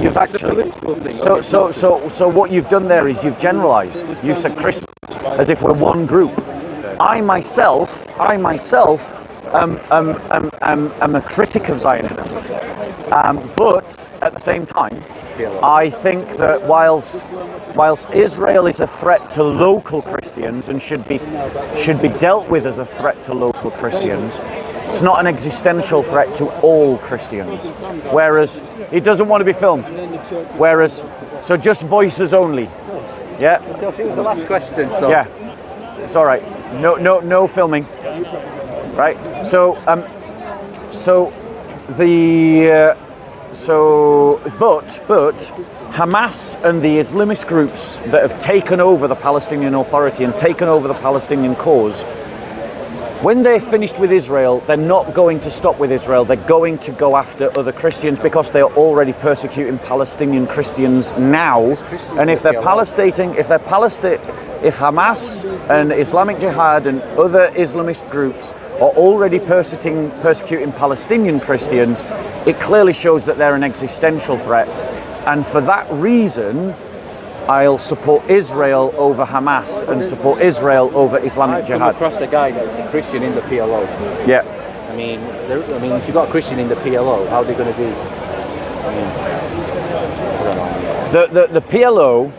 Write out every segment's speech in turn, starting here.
you've actually so what you've done there is you've generalized. You've said Christians as if we're one group. I myself am a critic of Zionism, but at the same time, I think that whilst Israel is a threat to local Christians and should be dealt with as a threat to local Christians, it's not an existential threat to all Christians. Whereas he doesn't want to be filmed. So just voices only. Yeah. It was the last question. So yeah, it's all right. No filming. Right. But Hamas and the Islamist groups that have taken over the Palestinian Authority and taken over the Palestinian cause, when they're finished with Israel, they're not going to stop with Israel. They're going to go after other Christians because they're already persecuting Palestinian Christians now. And if Hamas and Islamic Jihad and other Islamist groups are already persecuting Palestinian Christians, it clearly shows that they're an existential threat. And for that reason, I'll support Israel over Hamas and support Israel over Islamic Jihad. I've come across a guy that's a Christian in the PLO. Yeah. I mean, if you've got a Christian in the PLO, how are they going to be? The PLO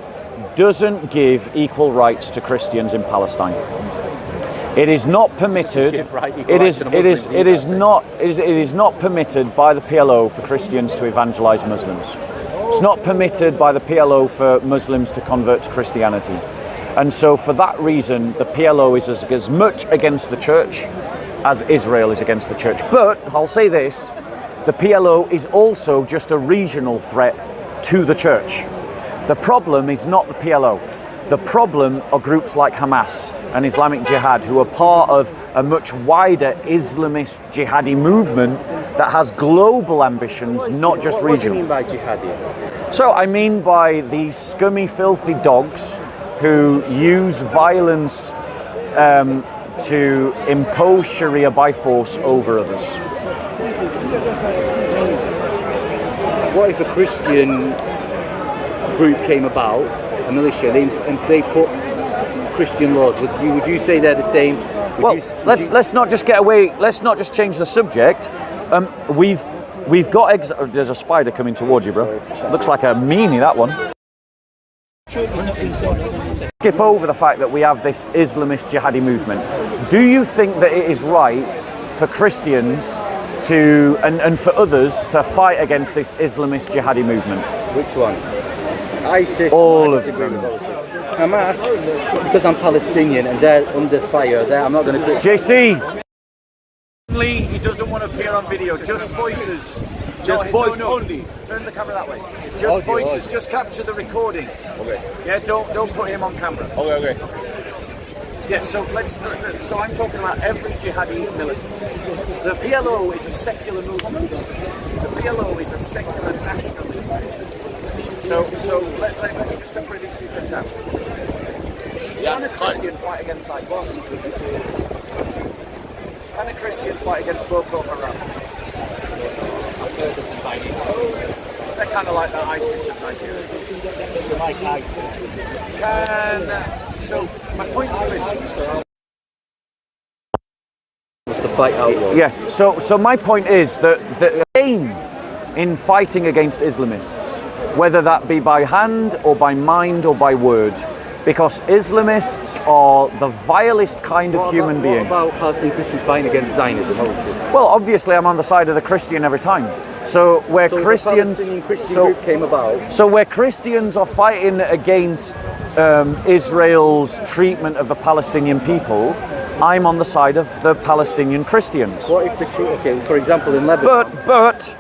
doesn't give equal rights to Christians in Palestine. It is not permitted. It is not permitted by the PLO for Christians to evangelize Muslims. It's not permitted by the PLO for Muslims to convert to Christianity. And so for that reason, the PLO is as much against the church as Israel is against the church. But I'll say this, the PLO is also just a regional threat to the church. The problem is not the PLO. The problem are groups like Hamas and Islamic Jihad, who are part of a much wider Islamist jihadi movement that has global ambitions, not just regional. What do you mean by jihadi? So I mean by these scummy, filthy dogs who use violence to impose Sharia by force over others. What if a Christian group came about, a militia, and they put Christian laws? Would you say they're the same? Let's not just get away. Let's not just change the subject. We've got. There's a spider coming towards you, bro. Looks like a meanie, that one. Skip over the fact that we have this Islamist jihadi movement. Do you think that it is right for Christians to and for others to fight against this Islamist jihadi movement? Which one? ISIS. All of them. Hamas, because I'm Palestinian and they're under fire. I'm not going to. JC. He doesn't want to appear on video. Just voices. Just voice only. Turn the camera that way. Just voices. Just capture the recording. Okay. Yeah. Don't put him on camera. Okay. Yeah. So I'm talking about every jihadi militant. The PLO is a secular movement. The PLO is a secular nationalist movement. So let's just separate these two things out. Can a Christian fight against ISIS? Can a Christian fight against Boko Haram? They're kind of like the ISIS of Nigeria. So my point to you is... What's the fight outlaw? Yeah, so my point is that the aim in fighting against Islamists, whether that be by hand or by mind or by word, because Islamists are the vilest kind of human being. What about Palestinian Christians fighting against Zionism? Well, obviously I'm on the side of the Christian every time. So where Christians, the Palestinian Christian group came about. So where Christians are fighting against Israel's treatment of the Palestinian people, I'm on the side of the Palestinian Christians. What if for example, in Lebanon? But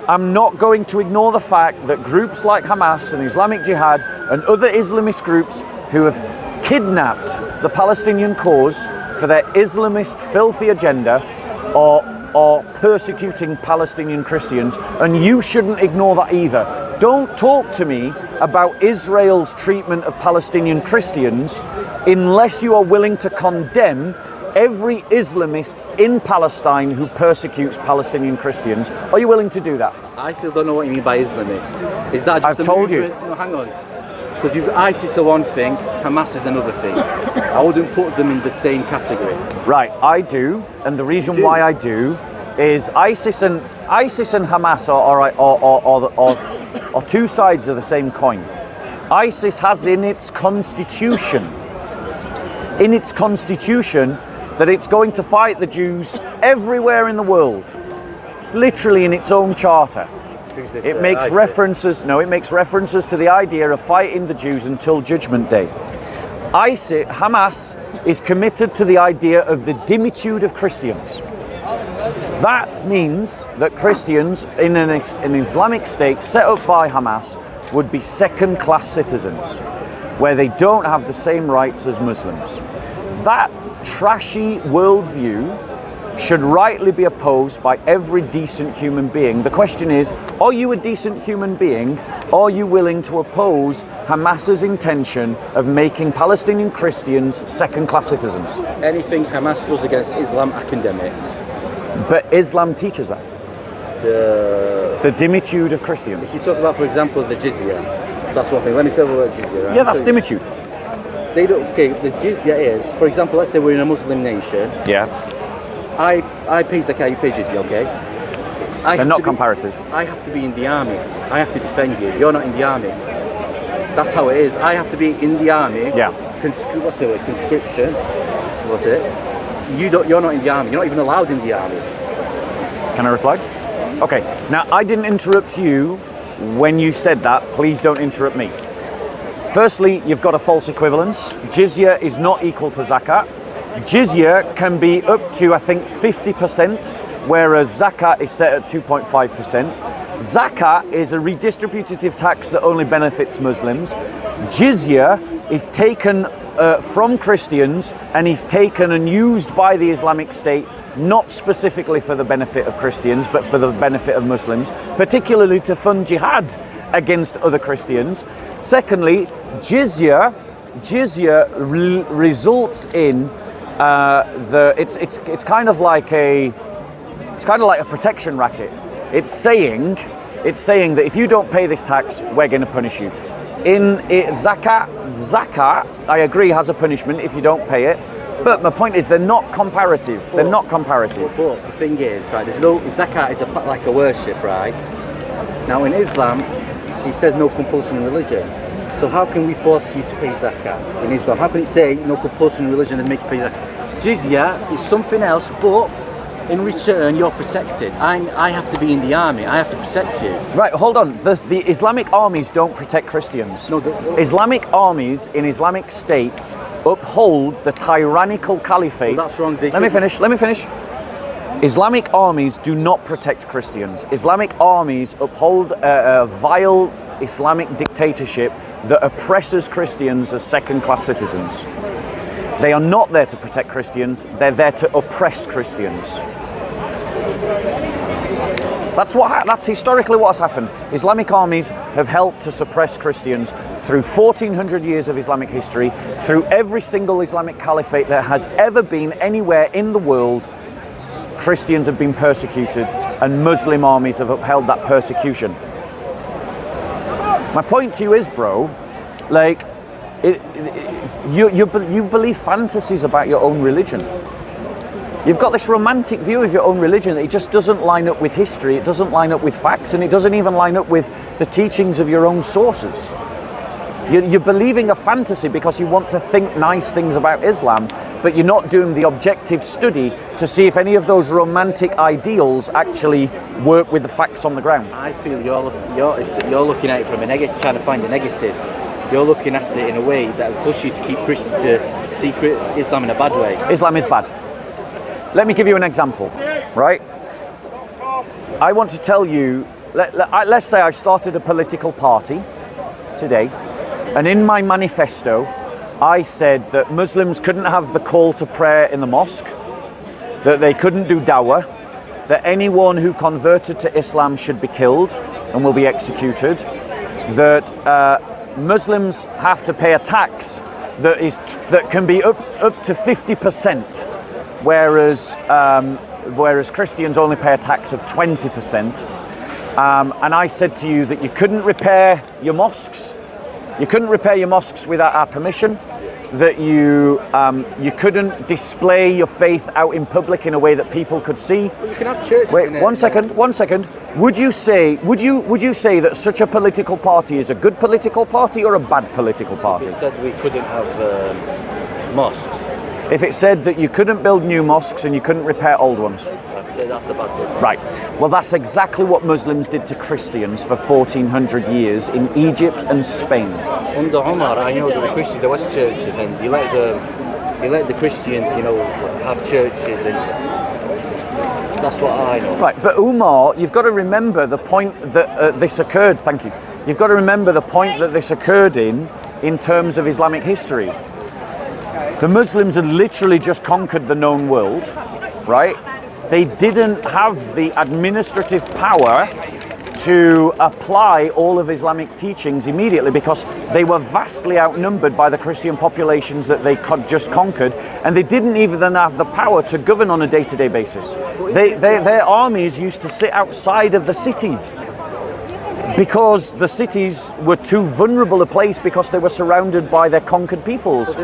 I'm not going to ignore the fact that groups like Hamas and Islamic Jihad and other Islamist groups who have kidnapped the Palestinian cause for their Islamist filthy agenda are persecuting Palestinian Christians, and you shouldn't ignore that either. Don't talk to me about Israel's treatment of Palestinian Christians unless you are willing to condemn every Islamist in Palestine who persecutes Palestinian Christians. Are you willing to do that? I still don't know what you mean by Islamist. Is that just I've told you. No, hang on. Because ISIS is one thing, Hamas is another thing. I wouldn't put them in the same category. Right, I do, and the reason why I do is ISIS and Hamas are two sides of the same coin. ISIS has in its constitution that it's going to fight the Jews everywhere in the world. It's literally in its own charter. It makes references to the idea of fighting the Jews until Judgment Day. Hamas is committed to the idea of the dimitude of Christians. That means that Christians in an Islamic state set up by Hamas would be second-class citizens, where they don't have the same rights as Muslims. That trashy worldview should rightly be opposed by every decent human being. The question is, are you a decent human being? Are you willing to oppose Hamas's intention of making Palestinian Christians second-class citizens? Anything Hamas does against Islam, I condemn it. But Islam teaches that. The dimitude of Christians. If you talk about, for example, the jizya, that's one thing. Let me say the word jizya. Right? Yeah, that's dimitude. They don't. Okay, the jizya is, for example, let's say we're in a Muslim nation. Yeah. I pay zakah, you pay jizya, okay? They're not comparative. I have to be in the army. I have to defend you. You're not in the army. That's how it is. I have to be in the army. Yeah. What's the word? Conscription. What's it? You're not in the army. You're not even allowed in the army. Can I reply? Okay. Now, I didn't interrupt you when you said that. Please don't interrupt me. Firstly, you've got a false equivalence. Jizya is not equal to zakat. Jizya can be up to, I think, 50%, whereas zakat is set at 2.5%. Zakat is a redistributive tax that only benefits Muslims. Jizya is taken from Christians and is taken and used by the Islamic State, not specifically for the benefit of Christians, but for the benefit of Muslims, particularly to fund jihad against other Christians. Secondly, jizya results in it's kind of like a protection racket. It's saying that if you don't pay this tax, we're going to punish you. Zakat, I agree, has a punishment if you don't pay it. But my point is, they're not comparative. They're not comparative. But the thing is, right? There's no zakat is like a worship, right? Now in Islam, it says no compulsion in religion. So how can we force you to pay zakat in Islam? How can it say no compulsion in religion and make you pay zakat? Jizya is something else, but in return you're protected. I have to be in the army. I have to protect you. Right, hold on. The Islamic armies don't protect Christians. No, Islamic armies in Islamic states uphold the tyrannical caliphate. Well, that's wrong. Let me finish. Islamic armies do not protect Christians. Islamic armies uphold a vile Islamic dictatorship that oppresses Christians as second-class citizens. They are not there to protect Christians, they're there to oppress Christians. That's historically what's happened. Islamic armies have helped to suppress Christians through 1400 years of Islamic history, through every single Islamic caliphate that has ever been anywhere in the world. Christians have been persecuted and Muslim armies have upheld that persecution. My point to you is, bro, like, you believe fantasies about your own religion. You've got this romantic view of your own religion that it just doesn't line up with history, it doesn't line up with facts, and it doesn't even line up with the teachings of your own sources. You're believing a fantasy because you want to think nice things about Islam, but you're not doing the objective study to see if any of those romantic ideals actually work with the facts on the ground. I feel you're looking at it from a negative, trying to find a negative. You're looking at it in a way that will push you to keep Christian to see Islam in a bad way. Islam is bad. Let me give you an example, right? I want to tell you, let's say I started a political party today, and in my manifesto, I said that Muslims couldn't have the call to prayer in the mosque, that they couldn't do dawah, that anyone who converted to Islam should be killed and will be executed, that Muslims have to pay a tax that can be up to 50%, whereas Christians only pay a tax of 20%. and I said to you that you couldn't repair your mosques. You couldn't repair your mosques without our permission. That you couldn't display your faith out in public in a way that people could see. Well, you can have churches. Wait, one second. Would you say that such a political party is a good political party or a bad political party? If it said we couldn't have mosques. If it said that you couldn't build new mosques and you couldn't repair old ones. I'd say that's a bad political. Right. Well, that's exactly what Muslims did to Christians for 1400 years in Egypt and Spain. Under Umar, I know that the Christians, there was churches, and he let the Christians, have churches, and that's what I know. Right, but Umar, you've got to remember the point that this occurred. Thank you. You've got to remember the point that this occurred in terms of Islamic history. The Muslims had literally just conquered the known world, right? They didn't have the administrative power to apply all of Islamic teachings immediately because they were vastly outnumbered by the Christian populations that they just conquered, and they didn't even have the power to govern on a day-to-day basis. Their armies used to sit outside of the cities because the cities were too vulnerable a place because they were surrounded by their conquered peoples.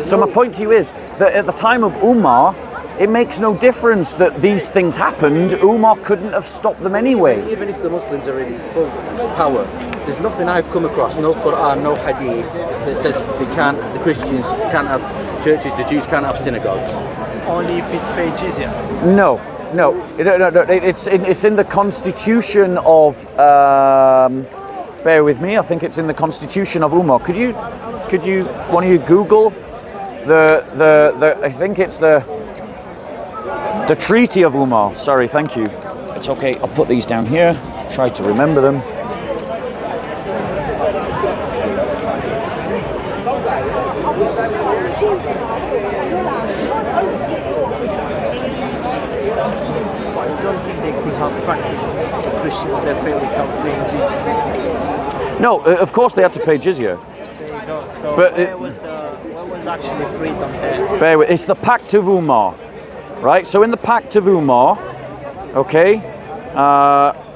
So my point to you is that at the time of Umar, it makes no difference that these things happened. Umar couldn't have stopped them anyway. Even if the Muslims are in full power, there's nothing I've come across, no Quran, no Hadith, that says the Christians can't have churches, the Jews can't have synagogues. Only if it's paid jizya. No. It's in the constitution of. Bear with me. I think it's in the constitution of Umar. Could you, one of you Google the? I think it's the Treaty of Umar. Sorry, thank you. It's okay. I'll put these down here. Try to remember them. I don't think they could have practiced the Christians their faith without paying jizya. No, of course they had to pay jizya. There you go. So But where was actually freedom there? Bear with, it's the Pact of Umar, right? So in the Pact of Umar, okay,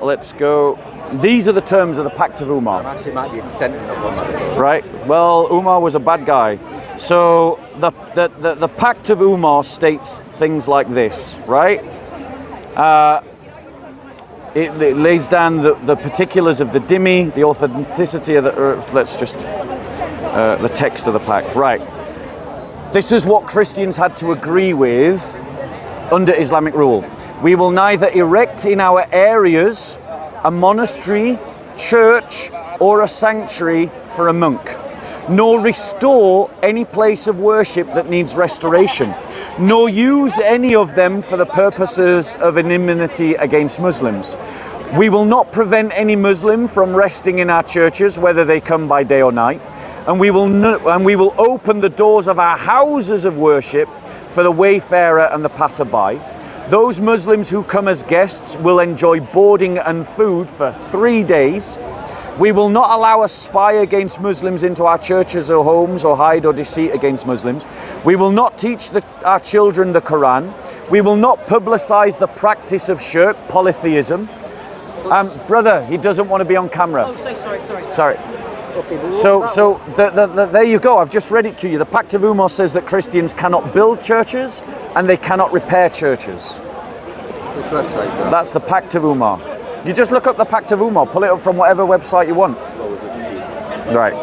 let's go. These are the terms of the Pact of Umar. Actually, might be a descendant of Umar. Right. Well, Umar was a bad guy. So the Pact of Umar states things like this, right? It lays down the particulars of the dhimmi, the authenticity of the text of the pact. Right. This is what Christians had to agree with under Islamic rule. We will neither erect in our areas a monastery, church, or a sanctuary for a monk, nor restore any place of worship that needs restoration, nor use any of them for the purposes of enmity against Muslims. We will not prevent any Muslim from resting in our churches, whether they come by day or night, and we will open the doors of our houses of worship for the wayfarer and the passerby. Those Muslims who come as guests will enjoy boarding and food for 3 days. We will not allow a spy against Muslims into our churches or homes, or hide or deceit against Muslims. We will not teach our children the Quran. We will not publicize the practice of shirk, polytheism. Brother, he doesn't want to be on camera. Oh, sorry. Sorry. Okay, So there you go. I've just read it to you. The Pact of Umar says that Christians cannot build churches and they cannot repair churches. which website is that? That's the Pact of Umar. You just look up the Pact of Umar. Pull it up from whatever website you want. Right.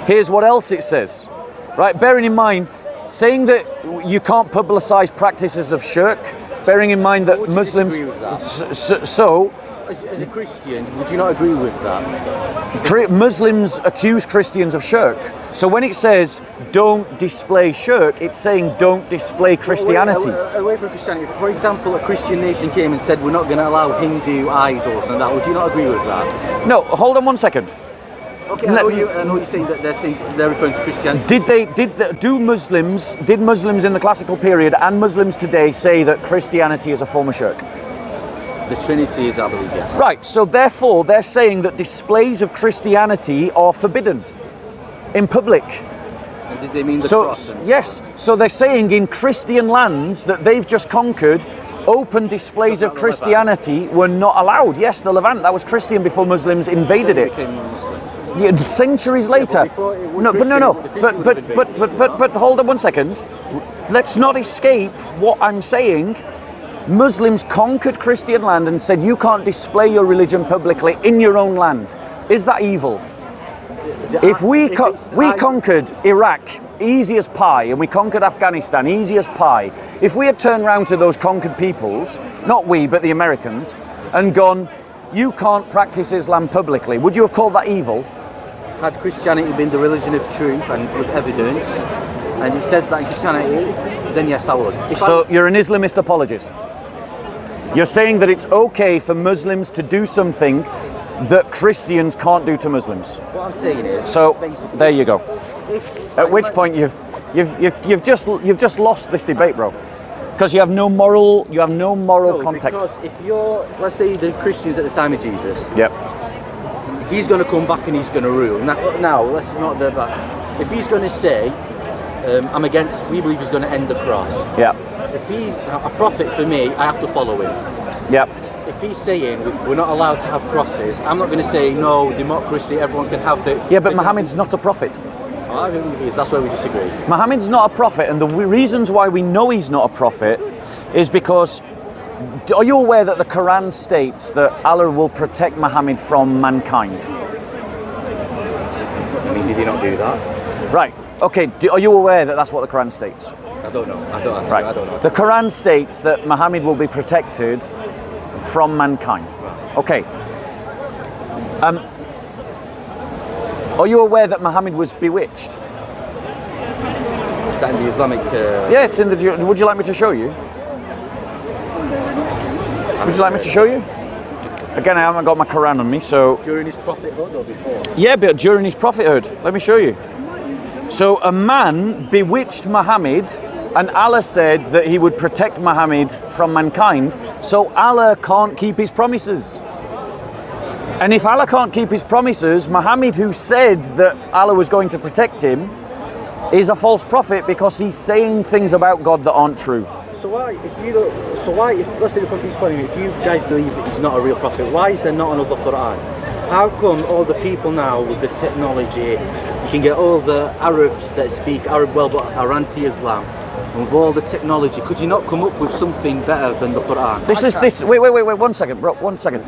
Here's what else it says. Right. Bearing in mind, saying that you can't publicize practices of shirk. Bearing in mind that Would you Muslims. disagree with that? So As a Christian, would you not agree with that? Muslims accuse Christians of shirk. So when it says don't display shirk, it's saying don't display Christianity. Away from Christianity. For example, a Christian nation came and said we're not going to allow Hindu idols and that. Would you not agree with that? No, hold on one second. Okay, I know you're saying that they're referring to Christianity. Did Muslims in the classical period and Muslims today say that Christianity is a form of shirk? The Trinity is, I believe, yes. Right, so therefore they're saying that displays of Christianity are forbidden in public. And did they mean the cross? Yes, so they're saying in Christian lands that they've just conquered, open displays of Christianity were not allowed. Yes, the Levant, that was Christian before Muslims invaded it. Became Muslim. Yeah, centuries later. before it was No, Christian, the Christian would have invaded. But hold on one second. Let's not escape what I'm saying. Muslims conquered Christian land and said you can't display your religion publicly in your own land. Is that evil? If we conquered Iraq, easy as pie, and we conquered Afghanistan, easy as pie, if we had turned round to those conquered peoples, not we, but the Americans, and gone, you can't practice Islam publicly, would you have called that evil? Had Christianity been the religion of truth and with evidence, and it says that in Christianity, then yes, I would. You're an Islamist apologist. You're saying that it's okay for Muslims to do something that Christians can't do to Muslims. What I'm saying is, so there you go. At which point you've just lost this debate, bro, because you have no moral context. Because if you're, let's say, the Christians at the time of Jesus, yep, he's going to come back and he's going to rule. Now let's not do that. If he's going to say, we believe he's going to end the cross. Yeah. If he's a prophet for me, I have to follow him. Yep. If he's saying we're not allowed to have crosses, I'm not going to say no, democracy, everyone can have the... Yeah, but Muhammad's not a prophet. I believe he is, that's where we disagree. Muhammad's not a prophet, and the reasons why we know he's not a prophet is because, are you aware that the Quran states that Allah will protect Muhammad from mankind? I mean, did he not do that? Right, okay, are you aware that that's what the Quran states? I don't know, I don't know. The Quran states that Muhammad will be protected from mankind. Okay. Are you aware that Muhammad was bewitched? Is that in the Islamic... Yeah, it's in the... Would you like me to show you? Would you like me to show you? Again, I haven't got my Quran on me, so... During his prophethood or before? Yeah, but during his prophethood. Let me show you. So a man bewitched Muhammad, and Allah said that he would protect Muhammad from mankind, so Allah can't keep his promises. And if Allah can't keep his promises, Muhammad, who said that Allah was going to protect him, is a false prophet because he's saying things about God that aren't true. So why, let's say the prophet's point, if you guys believe that he's not a real prophet, why is there not another Quran? How come all the people now with the technology, you can get all the Arabs that speak Arab well but are anti-Islam, with all the technology, could you not come up with something better than the Quran? Wait, 1 second, bro, 1 second.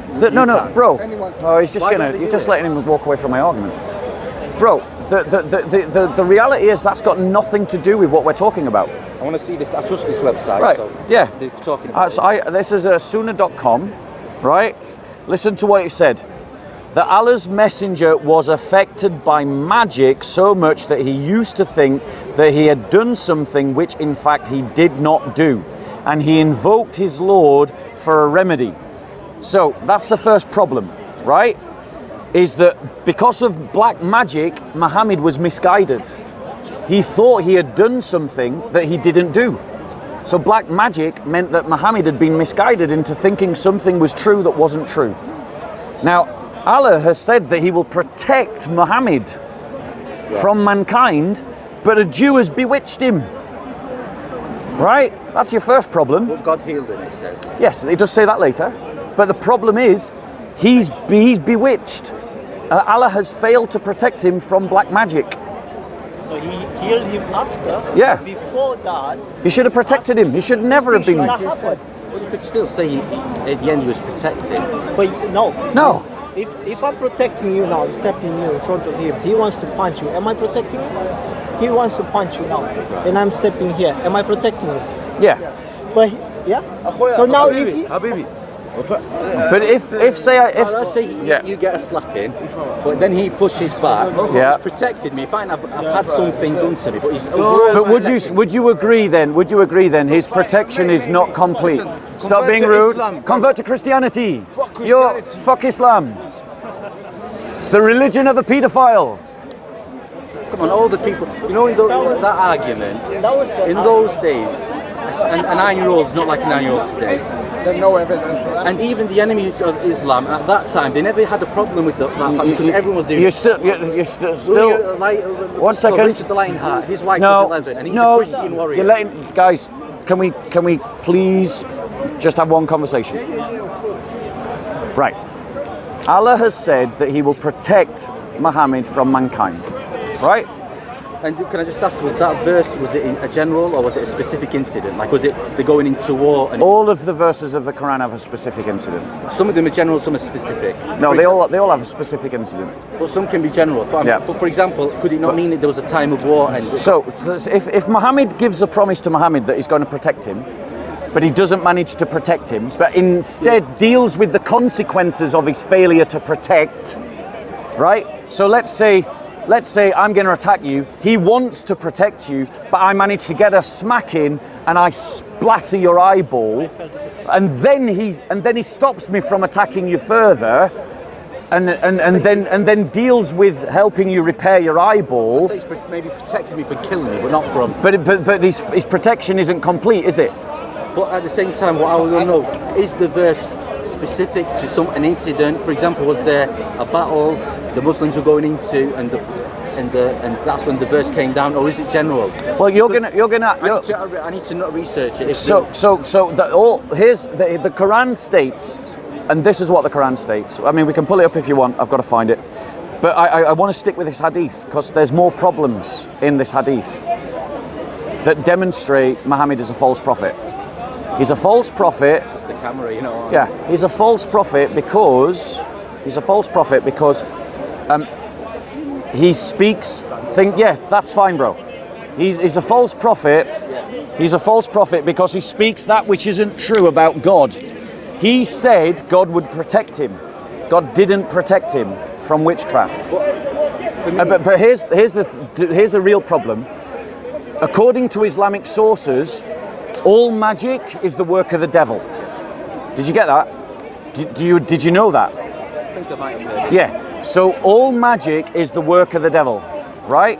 Bro. Oh, he's just you're just letting him walk away from my argument. Bro, the reality is that's got nothing to do with what we're talking about. I want to see this, I trust this website. Right, so yeah. They're talking about this is sunnah.com, right? Listen to what it said. That Allah's messenger was affected by magic so much that he used to think that he had done something which in fact he did not do, and he invoked his Lord for a remedy. So that's the first problem, right? Is that because of black magic, Muhammad was misguided. He thought he had done something that he didn't do. So black magic meant that Muhammad had been misguided into thinking something was true that wasn't true. Now, Allah has said that he will protect Muhammad from mankind, but a Jew has bewitched him. Right? That's your first problem. But God healed him, it says. Yes, it does say that later. But the problem is, he's bewitched. Allah has failed to protect him from black magic. So he healed him after? Yeah. Before that? He should have protected him. He should never have been... Well, you could still say at the end he was protected. But no. No. If I'm protecting you now, I'm stepping you in front of him, he wants to punch you, am I protecting you? He wants to punch you now, and I'm stepping here, am I protecting you? Yeah. But, yeah? So now if he... But if let's say you get a slap in, but then he pushes back. Yeah. He's protected me. Fine, I've had something done to me, but he's. But would you agree then? Would you agree then? His protection is not complete. Stop being rude. Convert to Christianity. Fuck Islam. It's the religion of the paedophile. Come on, all the people. You know, that argument. In those days, a 9-year-old is not like a 9-year-old today. There's no evidence for that. And even the enemies of Islam at that time, they never had a problem with that fact because everyone was doing. You're still. 1 second. Richard the Lionheart, his wife was 11, and he's a Christian warrior. You're letting guys. Can we please Just have one conversation. Right. Allah has said that he will protect Muhammad from mankind. Right? And can I just ask, was that verse, was it in a general or was it a specific incident? Like, was it they're going into war? And All of the verses of the Quran have a specific incident. some of them are general, some are specific. No, For they exa- all have a specific incident. Well, some can be general. Yeah. For example, could it not mean that there was a time of war? And So, if Muhammad gives a promise to Muhammad that he's going to protect him, but he doesn't manage to protect him, but instead deals with the consequences of his failure to protect, right? So let's say I'm going to attack you. He wants to protect you, but I manage to get a smack in and I splatter your eyeball, and then he stops me from attacking you further. And then deals with helping you repair your eyeball. so he's maybe protected me from killing me, but not from. But his protection isn't complete, is it? But at the same time, what I want to know is the verse specific to an incident. For example, was there a battle the Muslims were going into, and that's when the verse came down, or is it general? Well, I need to not research it. Here's the Quran states, and this is what the Quran states. I mean, we can pull it up if you want. I've got to find it, but I want to stick with this hadith because there's more problems in this hadith that demonstrate Muhammad is a false prophet. He's a false prophet. It's the camera, you know. Yeah, he's a false prophet because he speaks. That's fine, bro. He's a false prophet. He's a false prophet because he speaks that which isn't true about God. He said God would protect him. God didn't protect him from witchcraft. But here's the real problem. According to Islamic sources, all magic is the work of the devil. Did you get that? Did you know that? I think I might have heard. Yeah. So all magic is the work of the devil, right?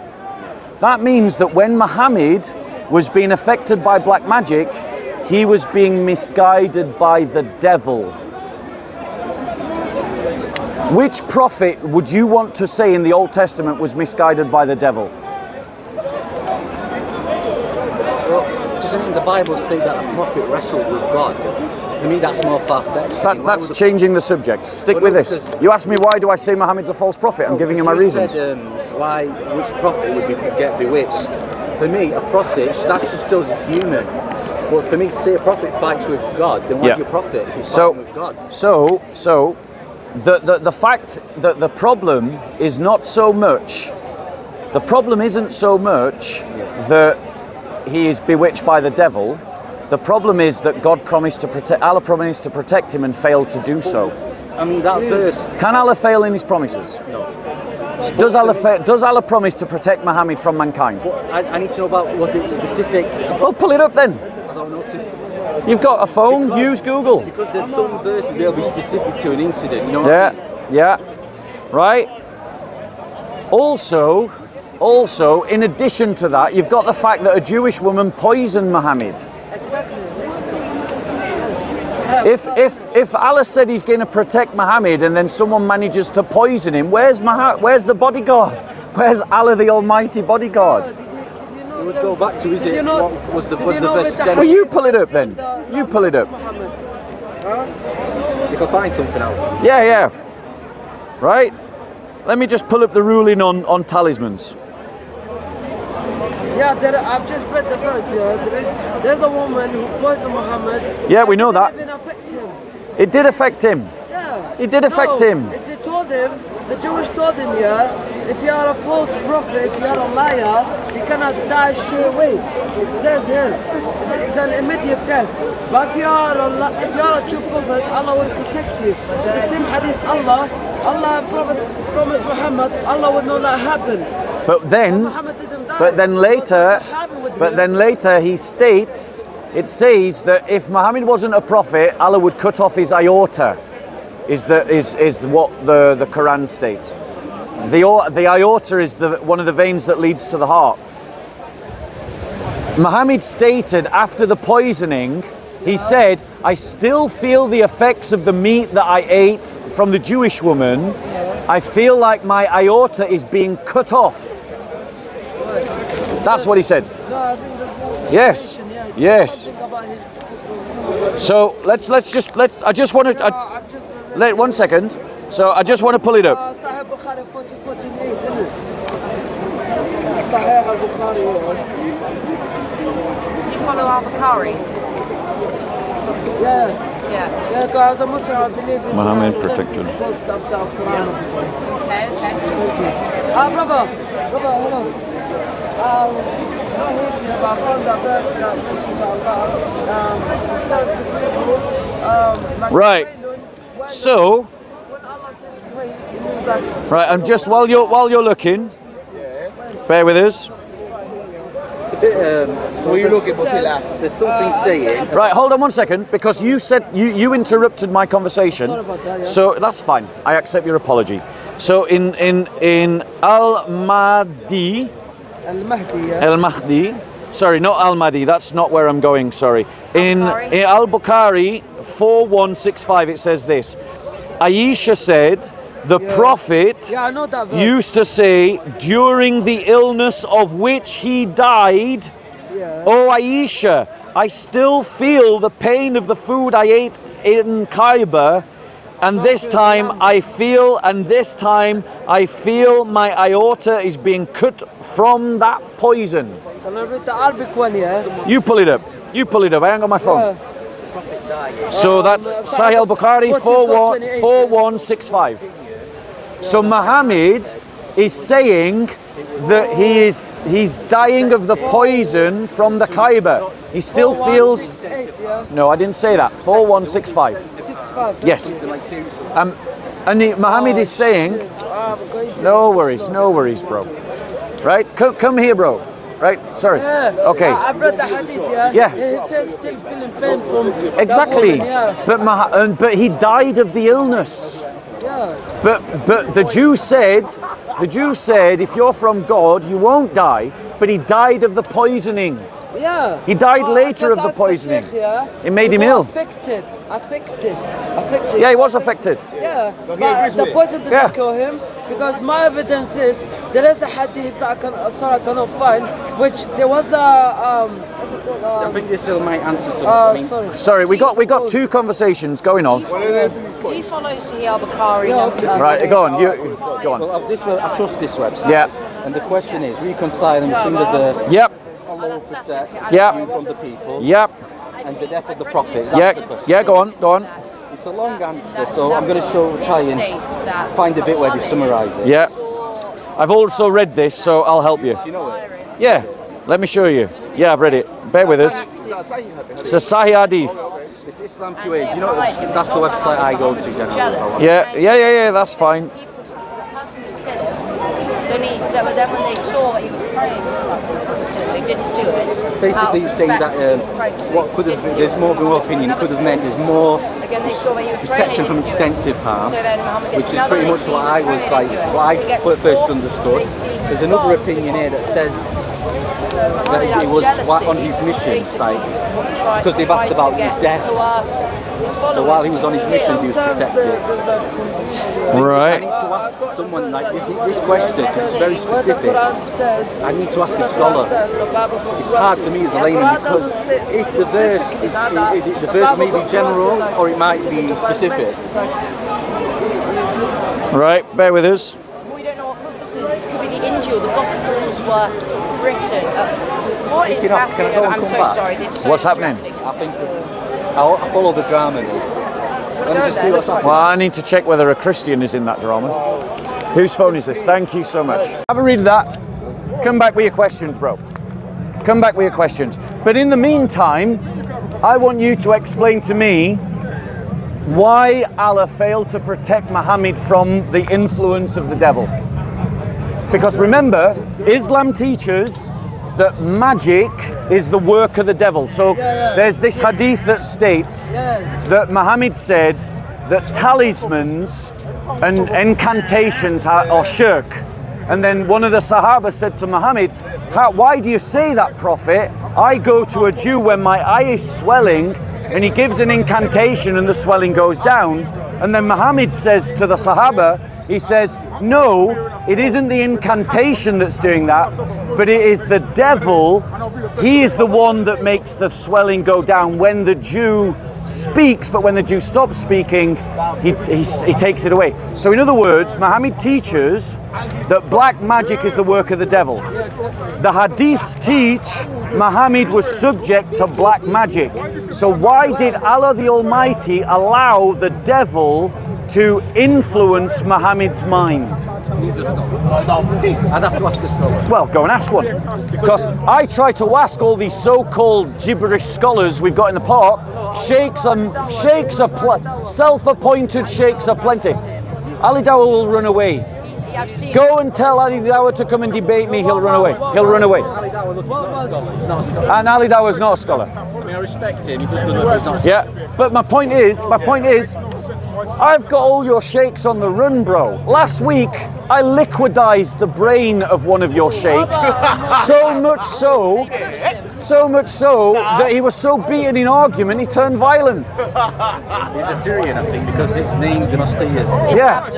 That means that when Muhammad was being affected by black magic, he was being misguided by the devil. Which prophet would you want to say in the Old Testament was misguided by the devil? Well, doesn't the Bible say that a prophet wrestled with God? For me, that's more far-fetched. That's changing the subject. Stick with this. You asked me why do I say Muhammad's a false prophet? I'm giving you my reasons. Said, which prophet would get bewitched? For me, a prophet, that just shows it's human. But for me to say a prophet fights with God, then why's he a prophet if he's fighting with God? So the fact that the problem is not so much, the problem isn't so much that he is bewitched by the devil. The problem is that Allah promised to protect him and failed to do so. I mean, that verse. Can Allah fail in his promises? No. Does Allah promise to protect Muhammad from mankind? I need to know about, was it specific? Well, pull it up then. I don't know. You've got a phone, use Google. Because there's some verses they'll be specific to an incident, you know what I mean? Yeah, right. Also, in addition to that, you've got the fact that a Jewish woman poisoned Muhammad. Exactly. If Allah said he's going to protect Muhammad and then someone manages to poison him, where's the bodyguard? Where's Allah the Almighty bodyguard? Did you know We would go back to, is it, what was the best Well, you pull it up then. You pull it up. if I find something else? Yeah. Right? Let me just pull up the ruling on talismans. Yeah, I've just read the verse here. There's a woman who poisoned Muhammad. Yeah, we know that. It didn't even affect him. It did affect him. Yeah. It did affect him. They told him, the Jewish told him, if you are a false prophet, if you are a liar, you cannot die straight away. It says here, it's an immediate death. But if you are a true prophet, Allah will protect you. In the same hadith, Allah Prophet promised Muhammad, Allah would not let it happen. But then, Muhammad didn't die. but then later he states, it says that if Muhammad wasn't a prophet, Allah would cut off his aorta. Is what the Quran states. The aorta is one of the veins that leads to the heart. Muhammad stated after the poisoning, he said, I still feel the effects of the meat that I ate from the Jewish woman. I feel like my aorta is being cut off. That's what he said. No, I think Yes. So let's just I just want to let 1 second. So I just want to pull it up. Sahih Bukhari 4048, isn't it? Sahih al-Bukhari. You follow Al-Bukhari? Yeah. Yeah. Yeah, because as a Muslim, I believe in Muhammad protected. books after Al-Quran. Okay, okay. Brother, hello. Not hating about found that verse that mentions Allah. Says the people, like Right. So when Allah says pray, it means that right, I'm just while you're looking, bear with us. It's a bit. So you look at There's something saying. Right, hold on 1 second, because you said you interrupted my conversation. Sorry about that, yeah. So that's fine. I accept your apology. So in Al-Mahdi, Al-Mahdi, yeah. Al-Mahdi, sorry, not Al-Mahdi, that's not where I'm going, sorry. In Al-Bukhari 4165 it says this. Aisha said the Prophet Yeah, I know that verse. used to say during the illness of which he died, Yeah. "Oh Aisha, I still feel the pain of the food I ate in Khyber, and this time I feel my aorta is being cut from that poison." Can I read the Arabic one, yeah? You pull it up. I ain't got my phone. So that's Sahih al-Bukhari 4165. So Muhammad is saying that he's dying of the poison from the Khyber. He still feels. 4168, yeah? No, I didn't say that. 4165. 65. Yes. Muhammad is saying. I'm going to No worries, bro. Right? Come here, bro. Right? Sorry. Yeah. Okay. I've read the hadith, yeah? Yeah. He feels still feeling pain from Exactly. that woman, yeah. But he died of the illness. Yeah. But the Jew said, if you're from God, you won't die. But he died of the poisoning. Yeah. He died later Just of the as poisoning. Sheikh, yeah, It made him he ill. was Affected. Yeah, he was affected. Yeah, But he but agrees the with it. poison didn't Yeah. kill him because my evidence is there is a hadith that I cannot find, which there was a I think this might answer something. Sorry, we got two conversations going on. Do you follow Sahih Al-Bukhari? Yeah, and- Right, go on. Go on. Well, I trust this website. Yeah. And the question is reconciling between the verse. Yep. Allah will protect Yeah. you from the people. Yep. And the death of the prophet. That's Yeah. the question. Yeah. Go on. It's a long answer, so I'm going to try and States that find a bit where they summarise it. Yeah. I've also read this, so I'll help you. Do you know it? Yeah. Let me show you. Yeah, I've read it. Bear with us. It's a Sahih Hadith. It's Islam QA. Do you know that's the website I go to generally? if I want- Yeah. That's fine. people took the person to kill him. Then when they saw that he was praying, they didn't do it. Basically, it's saying that what could have been, there's more than one opinion, it could have meant there's more Again, they saw that he was protection praying, from extensive harm, So then Muhammad gets which is another, pretty they much see what him I was praying, like, they do it. what I He gets first caught, understood. they see him There's another fall. opinion here that says Muhammad that it out of was jealousy, on his missions, like, tries- because they've asked tries about to his get death. to us, his So followers while he was on his to missions, he kill. was protected. I Right. need to ask someone like this question, because it's very Where the specific. Quran says, I need to ask a scholar. It's hard for me as a layman because if the verse may be general or it might be specific. Right. Bear with us. We don't know what book this is. This could be the Injil. The Gospels were written. What is Can I happening? go and I'm come so back? sorry. It's so What's happening? I think I'll follow the drama now. Let me just see what's happening. Well, I need to check whether a Christian is in that drama. Whose phone is this? Thank you so much. Have a read of that. Come back with your questions, bro. Come back with your questions. But in the meantime, I want you to explain to me why Allah failed to protect Muhammad from the influence of the devil. Because remember, Islam teaches that magic is the work of the devil. So there's this hadith that states that Muhammad said that talismans and incantations are shirk. And then one of the Sahaba said to Muhammad, why do you say that, Prophet? I go to a Jew when my eye is swelling and he gives an incantation and the swelling goes down. And then Muhammad says to the Sahaba, he says, no, it isn't the incantation that's doing that, but it is the devil he is the one that makes the swelling go down when the Jew speaks, but when the Jew stops speaking, he takes it away. So in other words, Muhammad teaches that black magic is the work of the devil. The hadiths teach Muhammad was subject to black magic. So why did Allah the Almighty allow the devil to influence Muhammad's mind? Needs a scholar. I'd have to ask a scholar. Well, go and ask one. Because I try to ask all these so-called gibberish scholars we've got in the park. Self-appointed sheikhs are plenty. Ali Dawah will run away. I've seen Go and tell Ali Dawah to come and debate me. He'll run away. He'll run away. Ali Dawah, look, he's not a scholar. He's not a scholar. And Ali Dawah's not a scholar. I mean, I respect him. He does good work. He's not a scholar. Yeah, but my point is, I've got all your sheikhs on the run, bro. Last week, I liquidized the brain of one of your sheikhs, so much so that he was so beaten in argument, he turned violent. He's a Syrian, I think, because his name, Damascus. Yeah,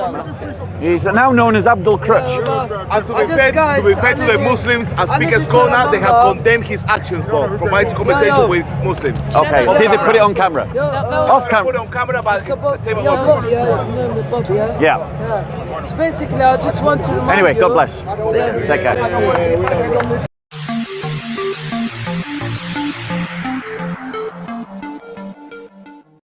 he's now known as Abdul Crutch. And to be fair to the Muslims, as biggest corner, they have condemned his actions, Bob, from my conversation with Muslims. Okay, did they put it on camera? Off Put camera? on camera, but Yeah. So basically, I just want to remind Anyway, you. God bless. Take care.